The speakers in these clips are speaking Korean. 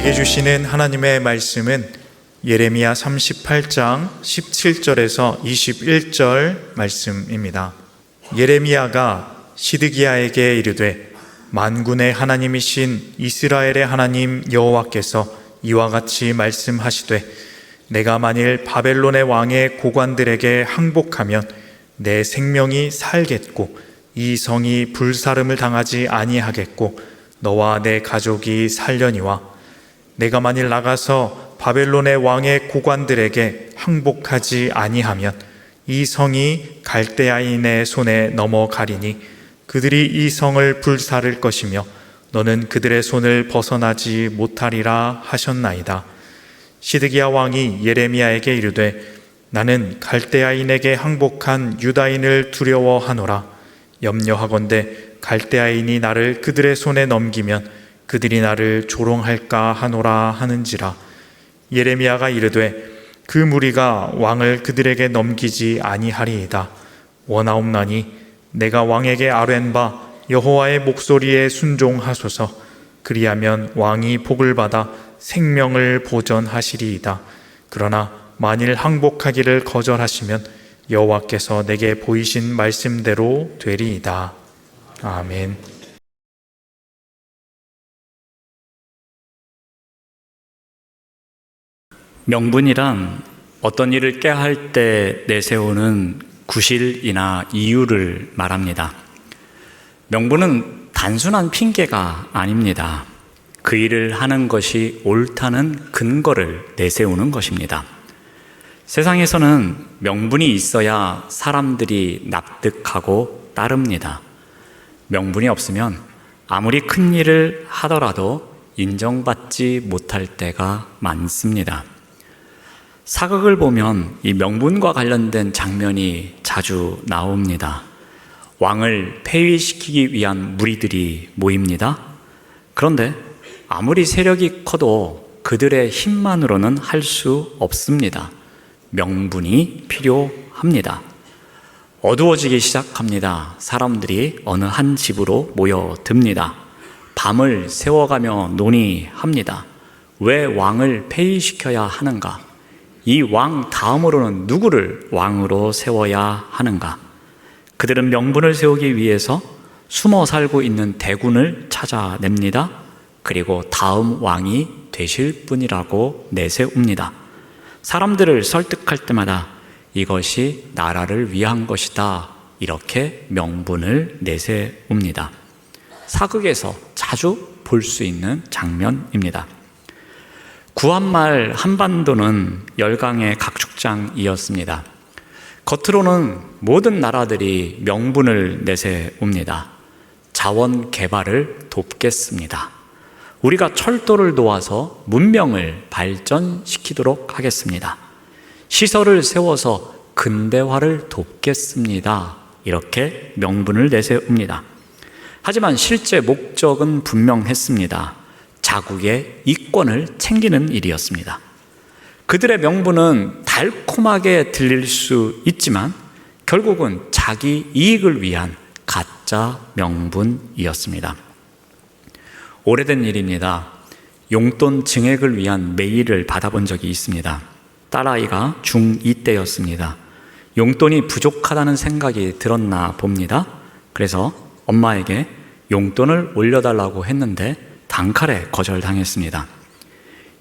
우리에게 주시는 하나님의 말씀은 예레미야 38장 17절에서 21절 말씀입니다. 예레미야가 시드기야에게 이르되 만군의 하나님이신 이스라엘의 하나님 여호와께서 이와 같이 말씀하시되 내가 만일 바벨론의 왕의 고관들에게 항복하면 내 생명이 살겠고 이 성이 불사름을 당하지 아니하겠고 너와 내 가족이 살려니와 내가 만일 나가서 바벨론의 왕의 고관들에게 항복하지 아니하면 이 성이 갈대아인의 손에 넘어가리니 그들이 이 성을 불사를 것이며 너는 그들의 손을 벗어나지 못하리라 하셨나이다. 시드기야 왕이 예레미야에게 이르되 나는 갈대아인에게 항복한 유다인을 두려워하노라. 염려하건대 갈대아인이 나를 그들의 손에 넘기면 그들이 나를 조롱할까 하노라 하는지라. 예레미야가 이르되 그 무리가 왕을 그들에게 넘기지 아니하리이다. 원하옵나니 내가 왕에게 아뢰는 바 여호와의 목소리에 순종하소서. 그리하면 왕이 복을 받아 생명을 보전하시리이다. 그러나 만일 항복하기를 거절하시면 여호와께서 내게 보이신 말씀대로 되리이다. 아멘. 명분이란 어떤 일을 꾀할 때 내세우는 구실이나 이유를 말합니다. 명분은 단순한 핑계가 아닙니다. 그 일을 하는 것이 옳다는 근거를 내세우는 것입니다. 세상에서는 명분이 있어야 사람들이 납득하고 따릅니다. 명분이 없으면 아무리 큰 일을 하더라도 인정받지 못할 때가 많습니다. 사극을 보면 이 명분과 관련된 장면이 자주 나옵니다. 왕을 폐위시키기 위한 무리들이 모입니다. 그런데 아무리 세력이 커도 그들의 힘만으로는 할 수 없습니다. 명분이 필요합니다. 어두워지기 시작합니다. 사람들이 어느 한 집으로 모여듭니다. 밤을 새워가며 논의합니다. 왜 왕을 폐위시켜야 하는가? 이 왕 다음으로는 누구를 왕으로 세워야 하는가? 그들은 명분을 세우기 위해서 숨어 살고 있는 대군을 찾아냅니다. 그리고 다음 왕이 되실 분이라고 내세웁니다. 사람들을 설득할 때마다 이것이 나라를 위한 것이다, 이렇게 명분을 내세웁니다. 사극에서 자주 볼 수 있는 장면입니다. 구한말 한반도는 열강의 각축장이었습니다. 겉으로는 모든 나라들이 명분을 내세웁니다. 자원 개발을 돕겠습니다. 우리가 철도를 놓아서 문명을 발전시키도록 하겠습니다. 시설을 세워서 근대화를 돕겠습니다. 이렇게 명분을 내세웁니다. 하지만 실제 목적은 분명했습니다. 자국의 이권을 챙기는 일이었습니다. 그들의 명분은 달콤하게 들릴 수 있지만 결국은 자기 이익을 위한 가짜 명분이었습니다. 오래된 일입니다. 용돈 증액을 위한 메일을 받아본 적이 있습니다. 딸아이가 중2 때였습니다. 용돈이 부족하다는 생각이 들었나 봅니다. 그래서 엄마에게 용돈을 올려달라고 했는데 단칼에 거절당했습니다.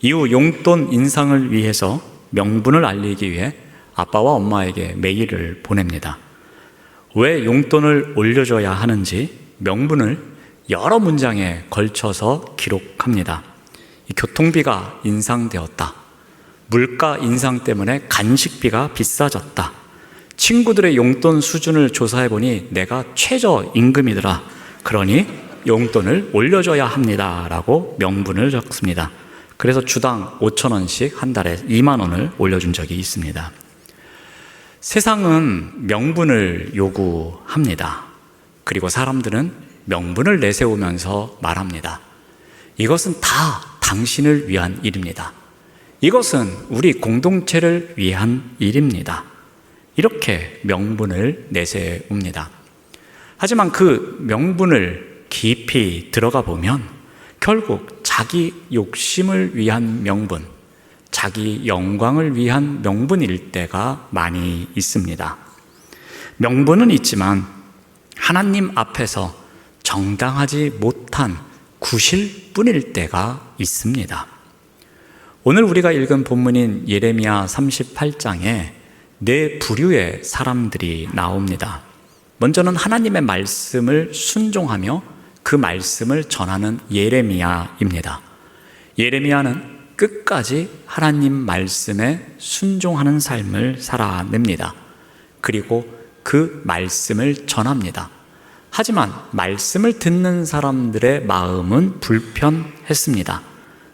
이후 용돈 인상을 위해서 명분을 알리기 위해 아빠와 엄마에게 메일을 보냅니다. 왜 용돈을 올려줘야 하는지 명분을 여러 문장에 걸쳐서 기록합니다. 이 교통비가 인상되었다. 물가 인상 때문에 간식비가 비싸졌다. 친구들의 용돈 수준을 조사해보니 내가 최저임금이더라. 그러니 용돈을 올려줘야 합니다. 라고 명분을 적습니다. 그래서 주당 5,000원씩 한 달에 2만 원을 올려준 적이 있습니다. 세상은 명분을 요구합니다. 그리고 사람들은 명분을 내세우면서 말합니다. 이것은 다 당신을 위한 일입니다. 이것은 우리 공동체를 위한 일입니다. 이렇게 명분을 내세웁니다. 하지만 그 명분을 깊이 들어가 보면 결국 자기 욕심을 위한 명분, 자기 영광을 위한 명분일 때가 많이 있습니다. 명분은 있지만 하나님 앞에서 정당하지 못한 구실뿐일 때가 있습니다. 오늘 우리가 읽은 본문인 예레미야 38장에 네 부류의 사람들이 나옵니다. 먼저는 하나님의 말씀을 순종하며 그 말씀을 전하는 예레미야입니다. 예레미야는 끝까지 하나님 말씀에 순종하는 삶을 살아냅니다. 그리고 그 말씀을 전합니다. 하지만 말씀을 듣는 사람들의 마음은 불편했습니다.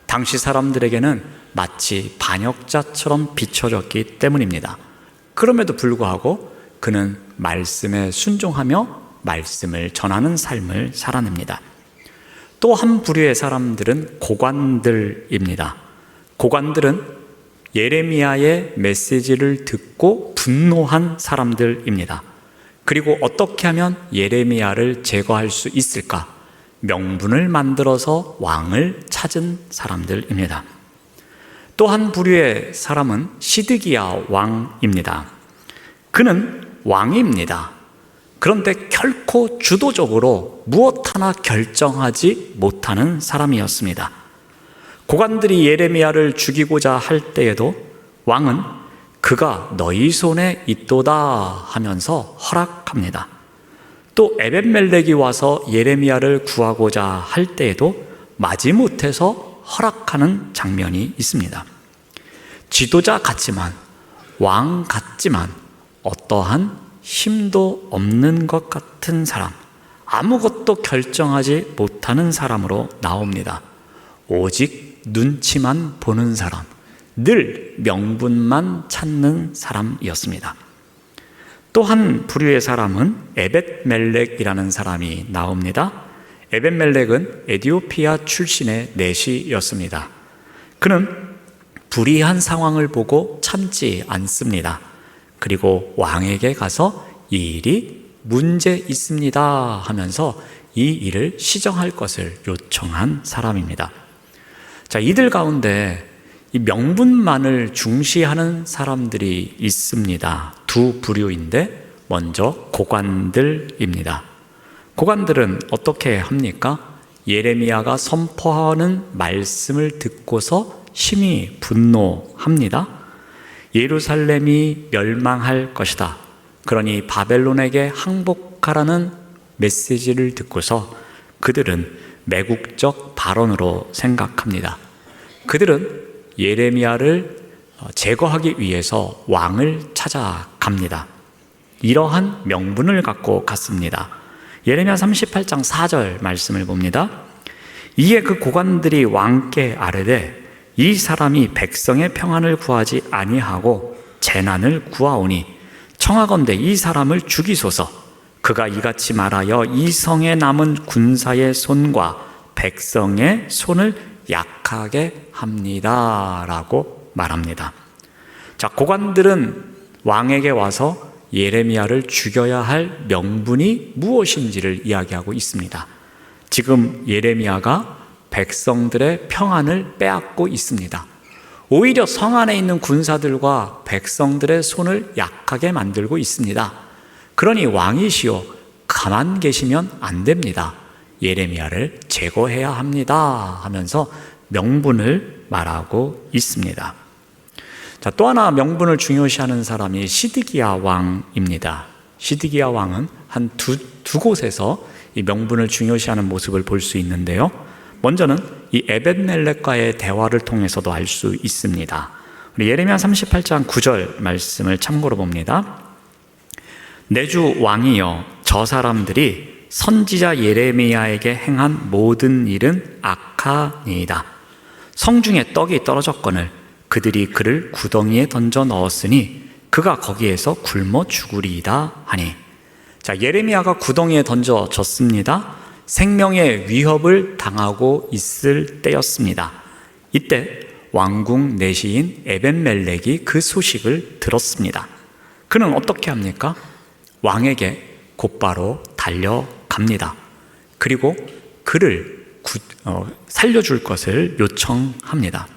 당시 사람들에게는 마치 반역자처럼 비춰졌기 때문입니다. 그럼에도 불구하고 그는 말씀에 순종하며 말씀을 전하는 삶을 살아냅니다. 또 한 부류의 사람들은 고관들입니다. 고관들은 예레미야의 메시지를 듣고 분노한 사람들입니다. 그리고 어떻게 하면 예레미야를 제거할 수 있을까? 명분을 만들어서 왕을 찾은 사람들입니다. 또 한 부류의 사람은 시드기야 왕입니다. 그는 왕입니다. 그런데 결코 주도적으로 무엇 하나 결정하지 못하는 사람이었습니다. 고관들이 예레미야를 죽이고자 할 때에도 왕은 그가 너희 손에 있도다 하면서 허락합니다. 또 에벤멜렉이 와서 예레미야를 구하고자 할 때에도 마지못해서 허락하는 장면이 있습니다. 지도자 같지만, 왕 같지만 어떠한 힘도 없는 것 같은 사람, 아무것도 결정하지 못하는 사람으로 나옵니다. 오직 눈치만 보는 사람, 늘 명분만 찾는 사람이었습니다. 또 한 부류의 사람은 에벳멜렉이라는 사람이 나옵니다. 에벳멜렉은 에디오피아 출신의 내시였습니다. 그는 불의한 상황을 보고 참지 않습니다. 그리고 왕에게 가서 이 일이 문제 있습니다 하면서 이 일을 시정할 것을 요청한 사람입니다. 자, 이들 가운데 이 명분만을 중시하는 사람들이 있습니다. 두 부류인데 먼저 고관들입니다. 고관들은 어떻게 합니까? 예레미야가 선포하는 말씀을 듣고서 심히 분노합니다. 예루살렘이 멸망할 것이다. 그러니 바벨론에게 항복하라는 메시지를 듣고서 그들은 매국적 발언으로 생각합니다. 그들은 예레미야를 제거하기 위해서 왕을 찾아갑니다. 이러한 명분을 갖고 갔습니다. 예레미야 38장 4절 말씀을 봅니다. 이에 그 고관들이 왕께 아뢰되 이 사람이 백성의 평안을 구하지 아니하고 재난을 구하오니 청하건대 이 사람을 죽이소서. 그가 이같이 말하여 이 성에 남은 군사의 손과 백성의 손을 약하게 합니다 라고 말합니다. 자, 고관들은 왕에게 와서 예레미야를 죽여야 할 명분이 무엇인지를 이야기하고 있습니다. 지금 예레미야가 백성들의 평안을 빼앗고 있습니다. 오히려 성 안에 있는 군사들과 백성들의 손을 약하게 만들고 있습니다. 그러니 왕이시오, 가만 계시면 안 됩니다. 예레미야를 제거해야 합니다 하면서 명분을 말하고 있습니다. 자, 또 하나 명분을 중요시하는 사람이 시드기야 왕입니다. 시드기야 왕은 한 두 곳에서 이 명분을 중요시하는 모습을 볼 수 있는데요. 먼저는 이 에벳멜렉과의 대화를 통해서도 알 수 있습니다. 우리 예레미야 38장 9절 말씀을 참고로 봅니다. 내 주 왕이여, 저 사람들이 선지자 예레미야에게 행한 모든 일은 악하니이다. 성중에 떡이 떨어졌거늘 그들이 그를 구덩이에 던져 넣었으니 그가 거기에서 굶어 죽으리이다 하니. 자, 예레미야가 구덩이에 던져졌습니다. 생명의 위협을 당하고 있을 때였습니다. 이때 왕궁 내시인 에벳멜렉이 그 소식을 들었습니다. 그는 어떻게 합니까? 왕에게 곧바로 달려갑니다. 그리고 그를 살려줄 것을 요청합니다.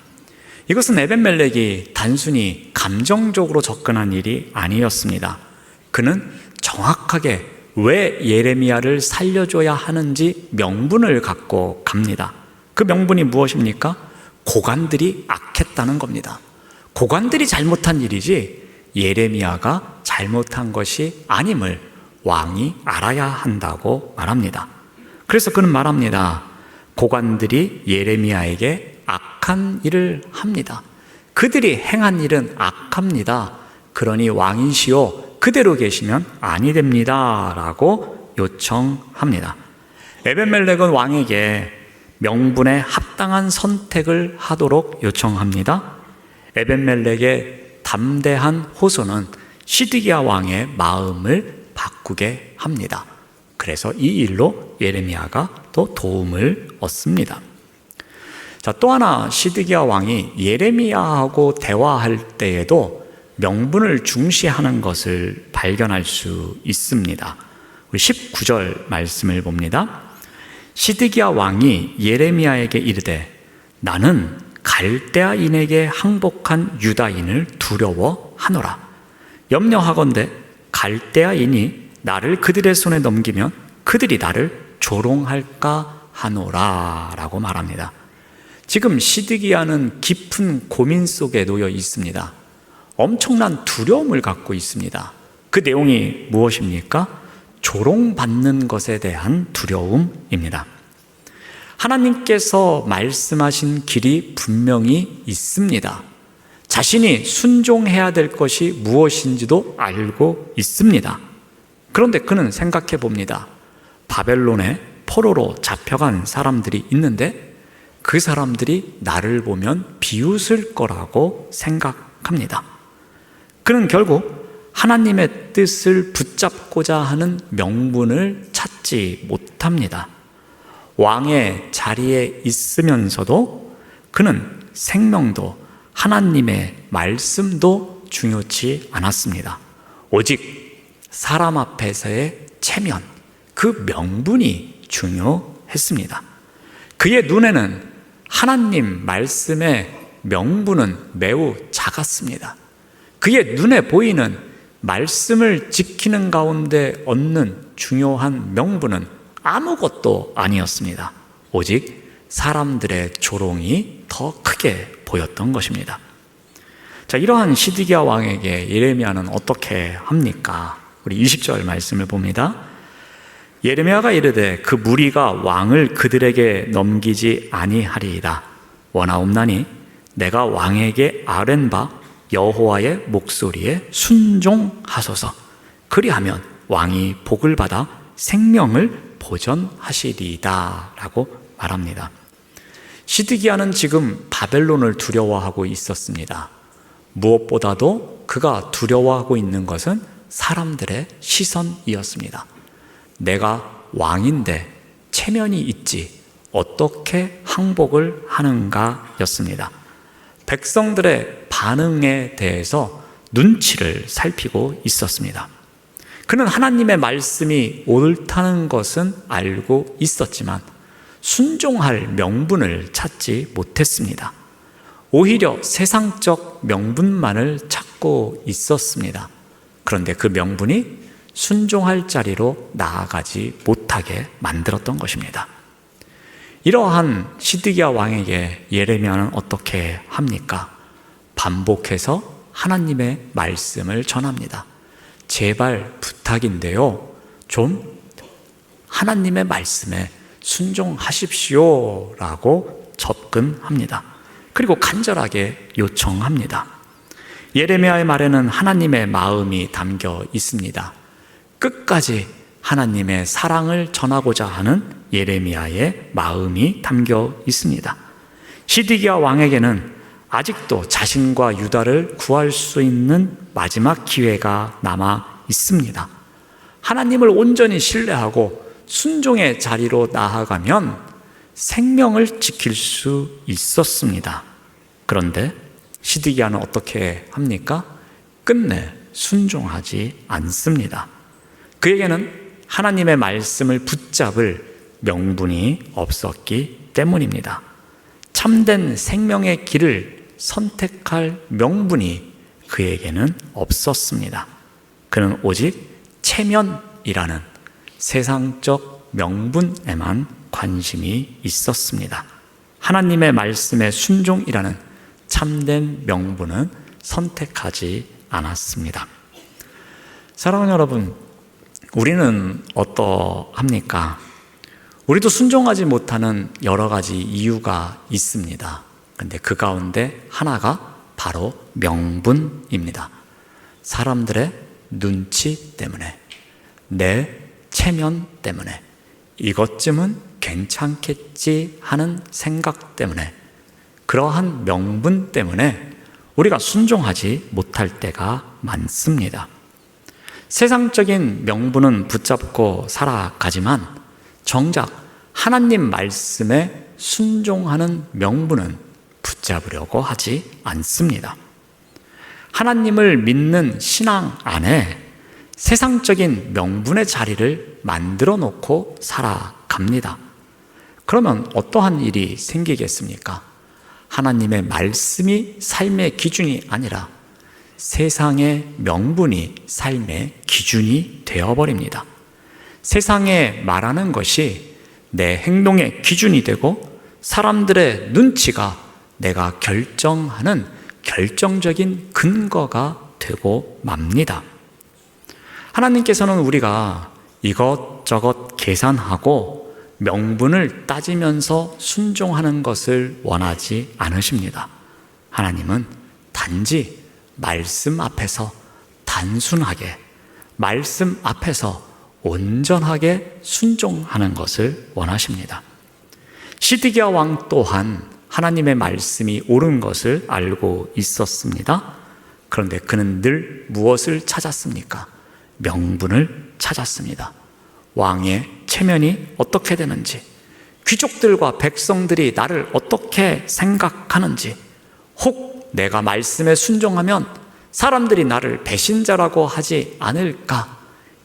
이것은 에벤멜렉이 단순히 감정적으로 접근한 일이 아니었습니다. 그는 정확하게 왜 예레미야를 살려줘야 하는지 명분을 갖고 갑니다. 그 명분이 무엇입니까? 고관들이 악했다는 겁니다. 고관들이 잘못한 일이지 예레미야가 잘못한 것이 아님을 왕이 알아야 한다고 말합니다. 그래서 그는 말합니다. 고관들이 예레미야에게 악한 일을 합니다. 그들이 행한 일은 악합니다. 그러니 왕이시오 그대로 계시면 아니 됩니다 라고 요청합니다. 에벤멜렉은 왕에게 명분에 합당한 선택을 하도록 요청합니다. 에벤멜렉의 담대한 호소는 시드기야 왕의 마음을 바꾸게 합니다. 그래서 이 일로 예레미야가 또 도움을 얻습니다. 자, 또 하나 시드기야 왕이 예레미야하고 대화할 때에도 명분을 중시하는 것을 발견할 수 있습니다. 우리 19절 말씀을 봅니다. 시드기야 왕이 예레미야에게 이르되 나는 갈대아인에게 항복한 유다인을 두려워하노라. 염려하건대 갈대아인이 나를 그들의 손에 넘기면 그들이 나를 조롱할까 하노라 라고 말합니다. 지금 시드기야는 깊은 고민 속에 놓여 있습니다. 엄청난 두려움을 갖고 있습니다. 그 내용이 무엇입니까? 조롱받는 것에 대한 두려움입니다. 하나님께서 말씀하신 길이 분명히 있습니다. 자신이 순종해야 될 것이 무엇인지도 알고 있습니다. 그런데 그는 생각해 봅니다. 바벨론에 포로로 잡혀간 사람들이 있는데 그 사람들이 나를 보면 비웃을 거라고 생각합니다. 그는 결국 하나님의 뜻을 붙잡고자 하는 명분을 찾지 못합니다. 왕의 자리에 있으면서도 그는 생명도 하나님의 말씀도 중요치 않았습니다. 오직 사람 앞에서의 체면, 그 명분이 중요했습니다. 그의 눈에는 하나님 말씀의 명분은 매우 작았습니다. 그의 눈에 보이는 말씀을 지키는 가운데 얻는 중요한 명분은 아무것도 아니었습니다. 오직 사람들의 조롱이 더 크게 보였던 것입니다. 자, 이러한 시드기야 왕에게 예레미야는 어떻게 합니까? 우리 20절 말씀을 봅니다. 예레미야가 이르되 그 무리가 왕을 그들에게 넘기지 아니하리이다. 원하옵나니 내가 왕에게 아랜 바 여호와의 목소리에 순종하소서. 그리하면 왕이 복을 받아 생명을 보전하시리이다 라고 말합니다. 시드기야는 지금 바벨론을 두려워하고 있었습니다. 무엇보다도 그가 두려워하고 있는 것은 사람들의 시선이었습니다. 내가 왕인데 체면이 있지 어떻게 항복을 하는가 였습니다. 백성들의 반응에 대해서 눈치를 살피고 있었습니다. 그는 하나님의 말씀이 옳다는 것은 알고 있었지만 순종할 명분을 찾지 못했습니다. 오히려 세상적 명분만을 찾고 있었습니다. 그런데 그 명분이 순종할 자리로 나아가지 못하게 만들었던 것입니다. 이러한 시드기야 왕에게 예레미야는 어떻게 합니까? 반복해서 하나님의 말씀을 전합니다. 제발 부탁인데요, 좀 하나님의 말씀에 순종하십시오 라고 접근합니다. 그리고 간절하게 요청합니다. 예레미야의 말에는 하나님의 마음이 담겨 있습니다. 끝까지 하나님의 사랑을 전하고자 하는 예레미야의 마음이 담겨 있습니다. 시드기야 왕에게는 아직도 자신과 유다를 구할 수 있는 마지막 기회가 남아 있습니다. 하나님을 온전히 신뢰하고 순종의 자리로 나아가면 생명을 지킬 수 있었습니다. 그런데 시드기야는 어떻게 합니까? 끝내 순종하지 않습니다. 그에게는 하나님의 말씀을 붙잡을 명분이 없었기 때문입니다. 참된 생명의 길을 선택할 명분이 그에게는 없었습니다. 그는 오직 체면이라는 세상적 명분에만 관심이 있었습니다. 하나님의 말씀에 순종이라는 참된 명분은 선택하지 않았습니다. 사랑하는 여러분, 우리는 어떠합니까? 우리도 순종하지 못하는 여러 가지 이유가 있습니다. 그런데 그 가운데 하나가 바로 명분입니다. 사람들의 눈치 때문에, 내 체면 때문에, 이것쯤은 괜찮겠지 하는 생각 때문에, 그러한 명분 때문에 우리가 순종하지 못할 때가 많습니다. 세상적인 명분은 붙잡고 살아가지만 정작 하나님 말씀에 순종하는 명분은 붙잡으려고 하지 않습니다. 하나님을 믿는 신앙 안에 세상적인 명분의 자리를 만들어 놓고 살아갑니다. 그러면 어떠한 일이 생기겠습니까? 하나님의 말씀이 삶의 기준이 아니라 세상의 명분이 삶의 기준이 되어버립니다. 세상에 말하는 것이 내 행동의 기준이 되고 사람들의 눈치가 내가 결정하는 결정적인 근거가 되고 맙니다. 하나님께서는 우리가 이것저것 계산하고 명분을 따지면서 순종하는 것을 원하지 않으십니다. 하나님은 단지 말씀 앞에서 단순하게, 말씀 앞에서 온전하게 순종하는 것을 원하십니다. 시드기야 왕 또한 하나님의 말씀이 옳은 것을 알고 있었습니다. 그런데 그는 늘 무엇을 찾았습니까? 명분을 찾았습니다. 왕의 체면이 어떻게 되는지, 귀족들과 백성들이 나를 어떻게 생각하는지, 혹 내가 말씀에 순종하면 사람들이 나를 배신자라고 하지 않을까,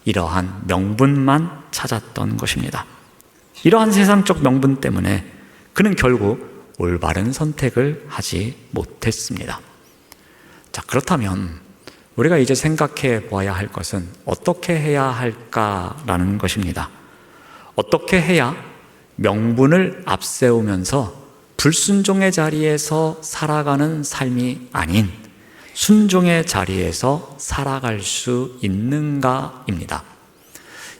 이러한 명분만 찾았던 것입니다. 이러한 세상적 명분 때문에 그는 결국 올바른 선택을 하지 못했습니다. 자, 그렇다면 우리가 이제 생각해 보아야 할 것은 어떻게 해야 할까라는 것입니다. 어떻게 해야 명분을 앞세우면서 불순종의 자리에서 살아가는 삶이 아닌 순종의 자리에서 살아갈 수 있는가입니다.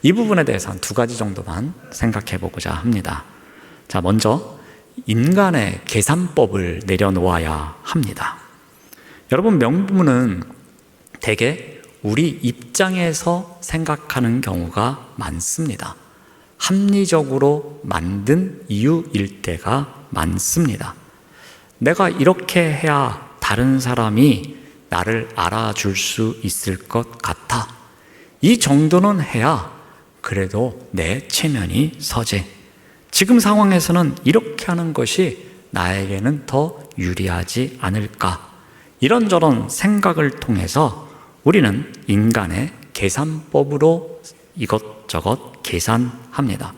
이 부분에 대해서 한 두 가지 정도만 생각해 보고자 합니다. 자, 먼저 인간의 계산법을 내려놓아야 합니다. 여러분, 명분은 대개 우리 입장에서 생각하는 경우가 많습니다. 합리적으로 만든 이유일 때가 많습니다. 내가 이렇게 해야 다른 사람이 나를 알아줄 수 있을 것 같아. 이 정도는 해야 그래도 내 체면이 서지. 지금 상황에서는 이렇게 하는 것이 나에게는 더 유리하지 않을까. 이런저런 생각을 통해서 우리는 인간의 계산법으로 이것저것 계산합니다.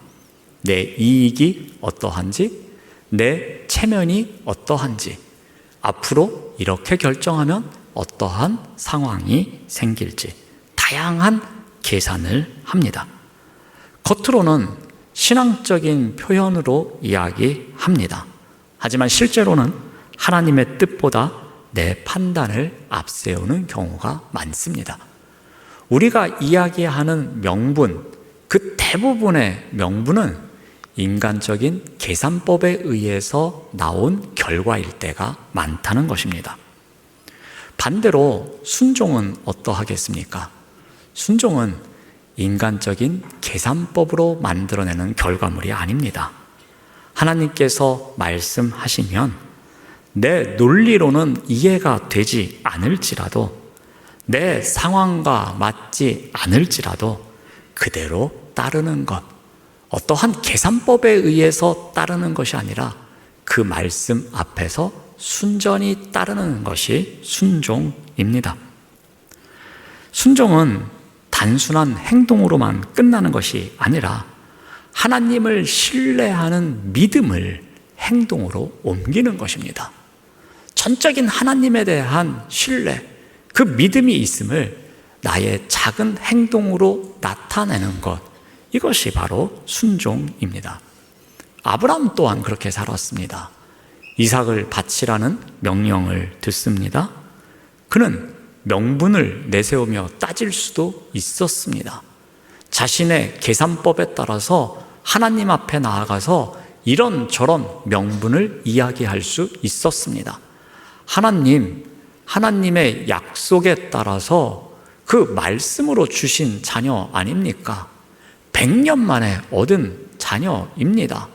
내 이익이 어떠한지, 내 체면이 어떠한지, 앞으로 이렇게 결정하면 어떠한 상황이 생길지 다양한 계산을 합니다. 겉으로는 신앙적인 표현으로 이야기합니다. 하지만 실제로는 하나님의 뜻보다 내 판단을 앞세우는 경우가 많습니다. 우리가 이야기하는 명분, 그 대부분의 명분은 인간적인 계산법에 의해서 나온 결과일 때가 많다는 것입니다. 반대로 순종은 어떠하겠습니까? 순종은 인간적인 계산법으로 만들어내는 결과물이 아닙니다. 하나님께서 말씀하시면 내 논리로는 이해가 되지 않을지라도, 내 상황과 맞지 않을지라도 그대로 따르는 것, 어떠한 계산법에 의해서 따르는 것이 아니라 그 말씀 앞에서 순전히 따르는 것이 순종입니다. 순종은 단순한 행동으로만 끝나는 것이 아니라 하나님을 신뢰하는 믿음을 행동으로 옮기는 것입니다. 전적인 하나님에 대한 신뢰, 그 믿음이 있음을 나의 작은 행동으로 나타내는 것, 이것이 바로 순종입니다. 아브라함 또한 그렇게 살았습니다. 이삭을 바치라는 명령을 듣습니다. 그는 명분을 내세우며 따질 수도 있었습니다. 자신의 계산법에 따라서 하나님 앞에 나아가서 이런저런 명분을 이야기할 수 있었습니다. 하나님의 약속에 따라서 그 말씀으로 주신 자녀 아닙니까? 100년 만에 얻은 자녀입니다.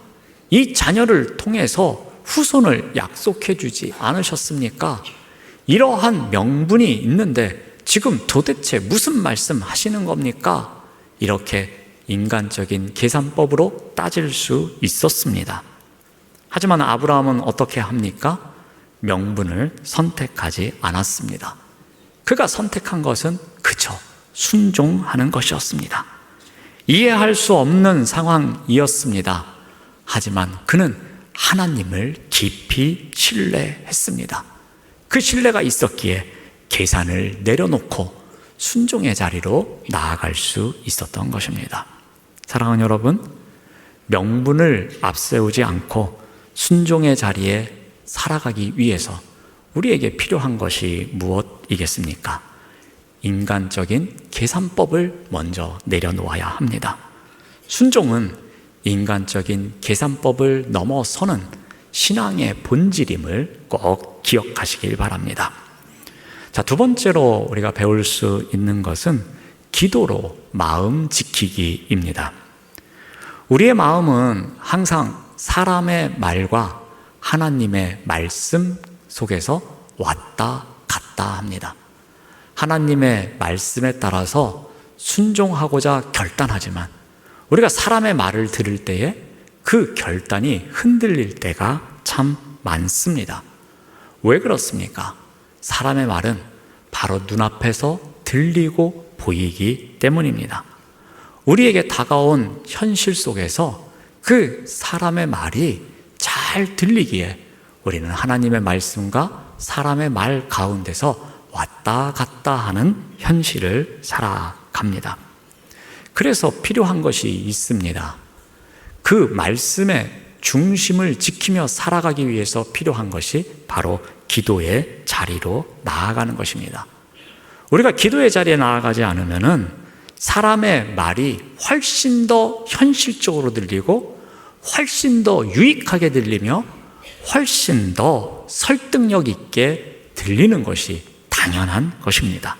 이 자녀를 통해서 후손을 약속해 주지 않으셨습니까? 이러한 명분이 있는데 지금 도대체 무슨 말씀 하시는 겁니까? 이렇게 인간적인 계산법으로 따질 수 있었습니다. 하지만 아브라함은 어떻게 합니까? 명분을 선택하지 않았습니다. 그가 선택한 것은 그저 순종하는 것이었습니다. 이해할 수 없는 상황이었습니다. 하지만 그는 하나님을 깊이 신뢰했습니다. 그 신뢰가 있었기에 계산을 내려놓고 순종의 자리로 나아갈 수 있었던 것입니다. 사랑하는 여러분, 명분을 앞세우지 않고 순종의 자리에 살아가기 위해서 우리에게 필요한 것이 무엇이겠습니까? 인간적인 계산법을 먼저 내려놓아야 합니다. 순종은 인간적인 계산법을 넘어서는 신앙의 본질임을 꼭 기억하시길 바랍니다. 자, 두 번째로 우리가 배울 수 있는 것은 기도로 마음 지키기입니다. 우리의 마음은 항상 사람의 말과 하나님의 말씀 속에서 왔다 갔다 합니다. 하나님의 말씀에 따라서 순종하고자 결단하지만 우리가 사람의 말을 들을 때에 그 결단이 흔들릴 때가 참 많습니다. 왜 그렇습니까? 사람의 말은 바로 눈앞에서 들리고 보이기 때문입니다. 우리에게 다가온 현실 속에서 그 사람의 말이 잘 들리기에 우리는 하나님의 말씀과 사람의 말 가운데서 왔다 갔다 하는 현실을 살아갑니다. 그래서 필요한 것이 있습니다. 그 말씀의 중심을 지키며 살아가기 위해서 필요한 것이 바로 기도의 자리로 나아가는 것입니다. 우리가 기도의 자리에 나아가지 않으면은 사람의 말이 훨씬 더 현실적으로 들리고 훨씬 더 유익하게 들리며 훨씬 더 설득력 있게 들리는 것이 당연한 것입니다.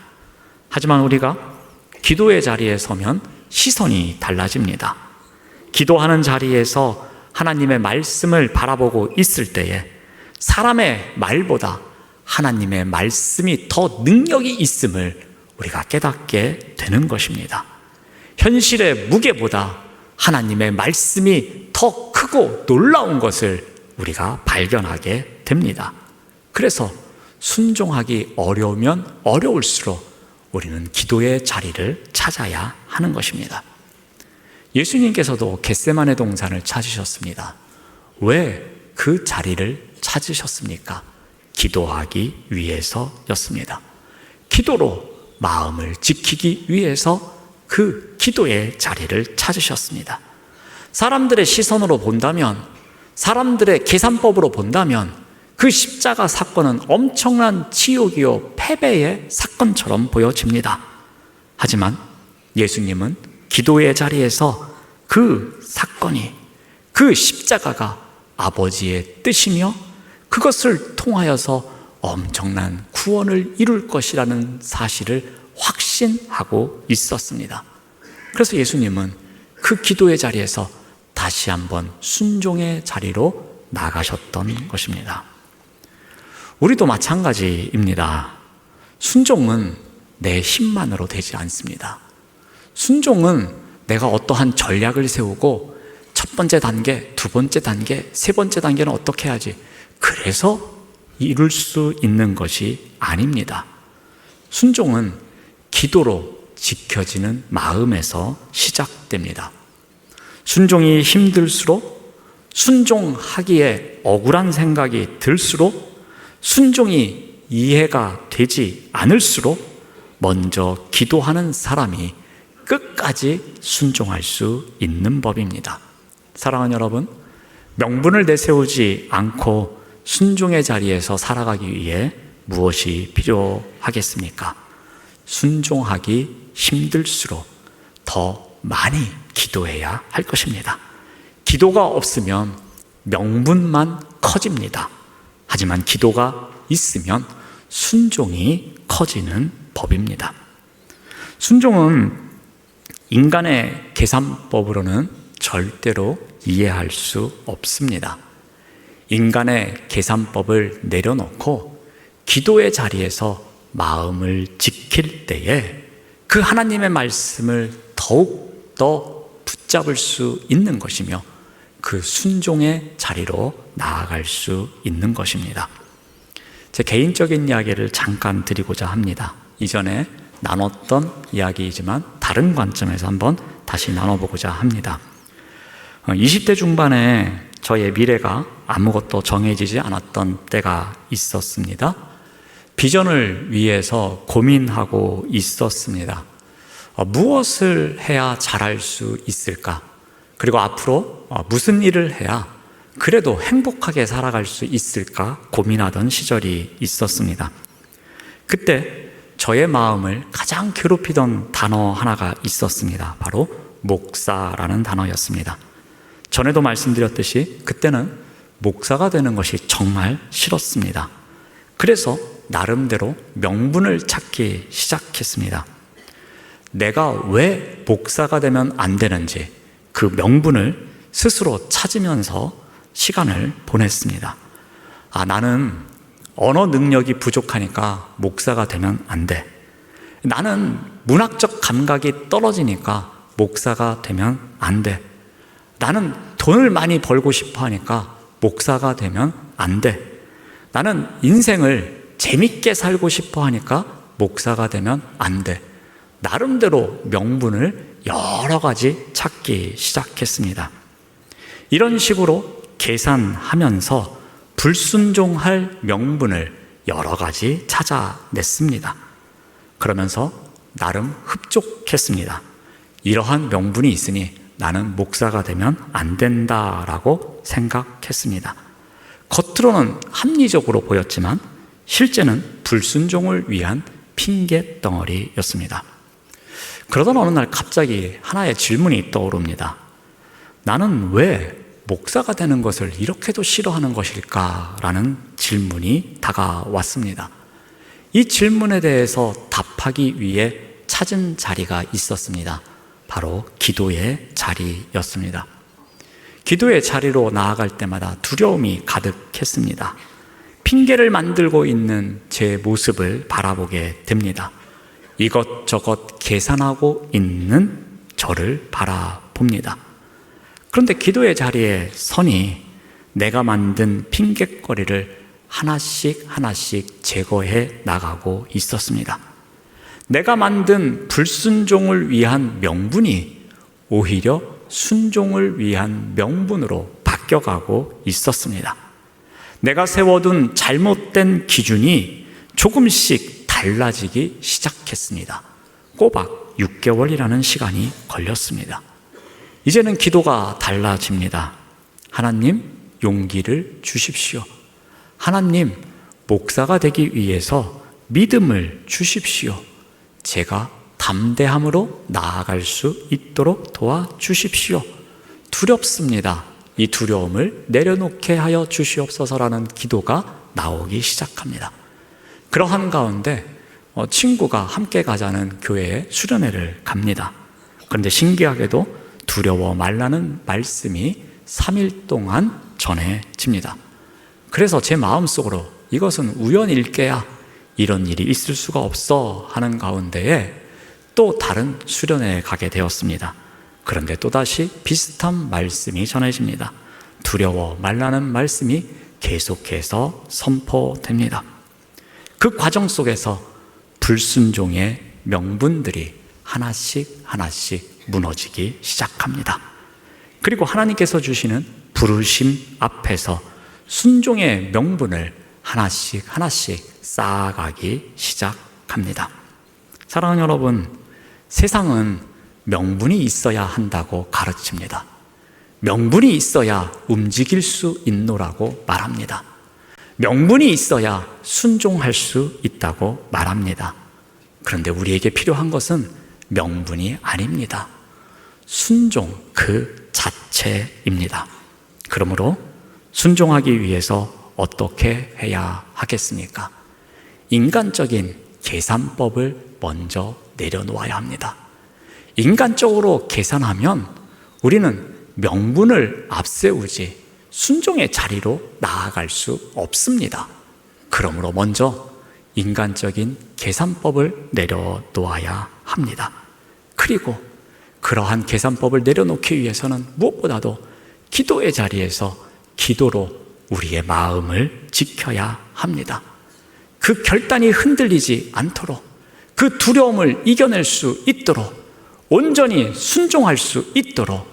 하지만 우리가 기도의 자리에 서면 시선이 달라집니다. 기도하는 자리에서 하나님의 말씀을 바라보고 있을 때에 사람의 말보다 하나님의 말씀이 더 능력이 있음을 우리가 깨닫게 되는 것입니다. 현실의 무게보다 하나님의 말씀이 더 크고 놀라운 것을 우리가 발견하게 됩니다. 그래서 순종하기 어려우면 어려울수록 우리는 기도의 자리를 찾아야 하는 것입니다. 예수님께서도 겟세마네 동산을 찾으셨습니다. 왜 그 자리를 찾으셨습니까? 기도하기 위해서였습니다. 기도로 마음을 지키기 위해서 그 기도의 자리를 찾으셨습니다. 사람들의 시선으로 본다면, 사람들의 계산법으로 본다면 그 십자가 사건은 엄청난 치욕이요 패배의 사건처럼 보여집니다. 하지만 예수님은 기도의 자리에서 그 사건이, 그 십자가가 아버지의 뜻이며 그것을 통하여서 엄청난 구원을 이룰 것이라는 사실을 확신하고 있었습니다. 그래서 예수님은 그 기도의 자리에서 다시 한번 순종의 자리로 나가셨던 것입니다. 우리도 마찬가지입니다. 순종은 내 힘만으로 되지 않습니다. 순종은 내가 어떠한 전략을 세우고 첫 번째 단계, 두 번째 단계, 세 번째 단계는 어떻게 해야지, 그래서 이룰 수 있는 것이 아닙니다. 순종은 기도로 지켜지는 마음에서 시작됩니다. 순종이 힘들수록 순종하기에 억울한 생각이 들수록, 순종이 이해가 되지 않을수록 먼저 기도하는 사람이 끝까지 순종할 수 있는 법입니다. 사랑하는 여러분, 명분을 내세우지 않고 순종의 자리에서 살아가기 위해 무엇이 필요하겠습니까? 순종하기 힘들수록 더 많이 기도해야 할 것입니다. 기도가 없으면 명분만 커집니다. 하지만 기도가 있으면 순종이 커지는 법입니다. 순종은 인간의 계산법으로는 절대로 이해할 수 없습니다. 인간의 계산법을 내려놓고 기도의 자리에서 마음을 지킬 때에 그 하나님의 말씀을 더욱 더 붙잡을 수 있는 것이며 그 순종의 자리로 나아갈 수 있는 것입니다. 제 개인적인 이야기를 잠깐 드리고자 합니다. 이전에 나눴던 이야기이지만 다른 관점에서 한번 다시 나눠보고자 합니다. 20대 중반에 저의 미래가 아무것도 정해지지 않았던 때가 있었습니다. 비전을 위해서 고민하고 있었습니다. 무엇을 해야 잘할 수 있을까? 그리고 앞으로 무슨 일을 해야 그래도 행복하게 살아갈 수 있을까 고민하던 시절이 있었습니다. 그때 저의 마음을 가장 괴롭히던 단어 하나가 있었습니다. 바로 목사라는 단어였습니다. 전에도 말씀드렸듯이 그때는 목사가 되는 것이 정말 싫었습니다. 그래서 나름대로 명분을 찾기 시작했습니다. 내가 왜 목사가 되면 안 되는지 그 명분을 스스로 찾으면서 시간을 보냈습니다. 나는 언어 능력이 부족하니까 목사가 되면 안 돼. 나는 문학적 감각이 떨어지니까 목사가 되면 안 돼. 나는 돈을 많이 벌고 싶어 하니까 목사가 되면 안 돼. 나는 인생을 재밌게 살고 싶어 하니까 목사가 되면 안 돼. 나름대로 명분을 여러 가지 찾기 시작했습니다. 이런 식으로 계산하면서 불순종할 명분을 여러 가지 찾아냈습니다. 그러면서 나름 흡족했습니다. 이러한 명분이 있으니 나는 목사가 되면 안 된다라고 생각했습니다. 겉으로는 합리적으로 보였지만 실제는 불순종을 위한 핑계덩어리였습니다. 그러던 어느 날 갑자기 하나의 질문이 떠오릅니다. 나는 왜 목사가 되는 것을 이렇게도 싫어하는 것일까라는 질문이 다가왔습니다. 이 질문에 대해서 답하기 위해 찾은 자리가 있었습니다. 바로 기도의 자리였습니다. 기도의 자리로 나아갈 때마다 두려움이 가득했습니다. 핑계를 만들고 있는 제 모습을 바라보게 됩니다. 이것저것 계산하고 있는 저를 바라봅니다. 그런데 기도의 자리에 서니 내가 만든 핑계거리를 하나씩 하나씩 제거해 나가고 있었습니다. 내가 만든 불순종을 위한 명분이 오히려 순종을 위한 명분으로 바뀌어가고 있었습니다. 내가 세워둔 잘못된 기준이 조금씩 달라지기 시작했습니다. 꼬박 6개월이라는 시간이 걸렸습니다. 이제는 기도가 달라집니다. 하나님, 용기를 주십시오. 하나님, 목사가 되기 위해서 믿음을 주십시오. 제가 담대함으로 나아갈 수 있도록 도와주십시오. 두렵습니다. 이 두려움을 내려놓게 하여 주시옵소서라는 기도가 나오기 시작합니다. 그러한 가운데 친구가 함께 가자는 교회에 수련회를 갑니다. 그런데 신기하게도 두려워 말라는 말씀이 3일 동안 전해집니다. 그래서 제 마음속으로 이것은 우연일게야, 이런 일이 있을 수가 없어 하는 가운데에 또 다른 수련회에 가게 되었습니다. 그런데 또다시 비슷한 말씀이 전해집니다. 두려워 말라는 말씀이 계속해서 선포됩니다. 그 과정 속에서 불순종의 명분들이 하나씩 하나씩 무너지기 시작합니다. 그리고 하나님께서 주시는 부르심 앞에서 순종의 명분을 하나씩 쌓아가기 시작합니다. 사랑하는 여러분, 세상은 명분이 있어야 한다고 가르칩니다. 명분이 있어야 움직일 수 있노라고 말합니다. 명분이 있어야 순종할 수 있다고 말합니다. 그런데 우리에게 필요한 것은 명분이 아닙니다. 순종 그 자체입니다. 그러므로 순종하기 위해서 어떻게 해야 하겠습니까? 인간적인 계산법을 먼저 내려놓아야 합니다. 인간적으로 계산하면 우리는 명분을 앞세우지 순종의 자리로 나아갈 수 없습니다. 그러므로 먼저 인간적인 계산법을 내려놓아야 합니다. 그리고 그러한 계산법을 내려놓기 위해서는 무엇보다도 기도의 자리에서 기도로 우리의 마음을 지켜야 합니다. 그 결단이 흔들리지 않도록, 그 두려움을 이겨낼 수 있도록, 온전히 순종할 수 있도록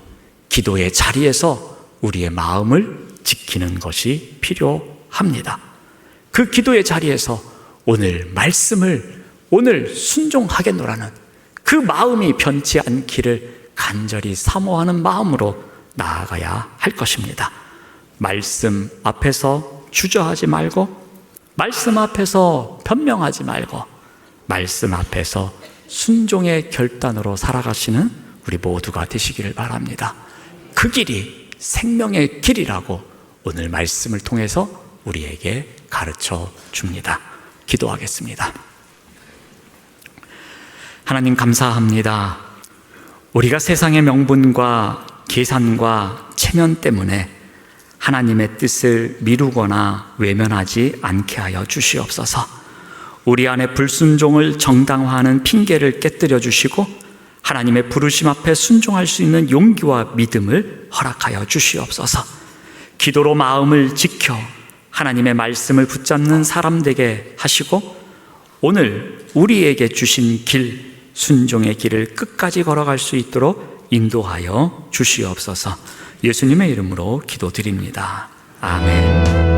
기도의 자리에서 우리의 마음을 지키는 것이 필요합니다. 그 기도의 자리에서 오늘 말씀을 오늘 순종하겠노라는 그 마음이 변치 않기를 간절히 사모하는 마음으로 나아가야 할 것입니다. 말씀 앞에서 주저하지 말고, 말씀 앞에서 변명하지 말고, 말씀 앞에서 순종의 결단으로 살아가시는 우리 모두가 되시기를 바랍니다. 그 길이 생명의 길이라고 오늘 말씀을 통해서 우리에게 가르쳐 줍니다. 기도하겠습니다. 하나님 감사합니다. 우리가 세상의 명분과 계산과 체면 때문에 하나님의 뜻을 미루거나 외면하지 않게 하여 주시옵소서. 우리 안에 불순종을 정당화하는 핑계를 깨뜨려 주시고 하나님의 부르심 앞에 순종할 수 있는 용기와 믿음을 허락하여 주시옵소서. 기도로 마음을 지켜 하나님의 말씀을 붙잡는 사람 되게 하시고 오늘 우리에게 주신 길, 순종의 길을 끝까지 걸어갈 수 있도록 인도하여 주시옵소서. 예수님의 이름으로 기도드립니다. 아멘.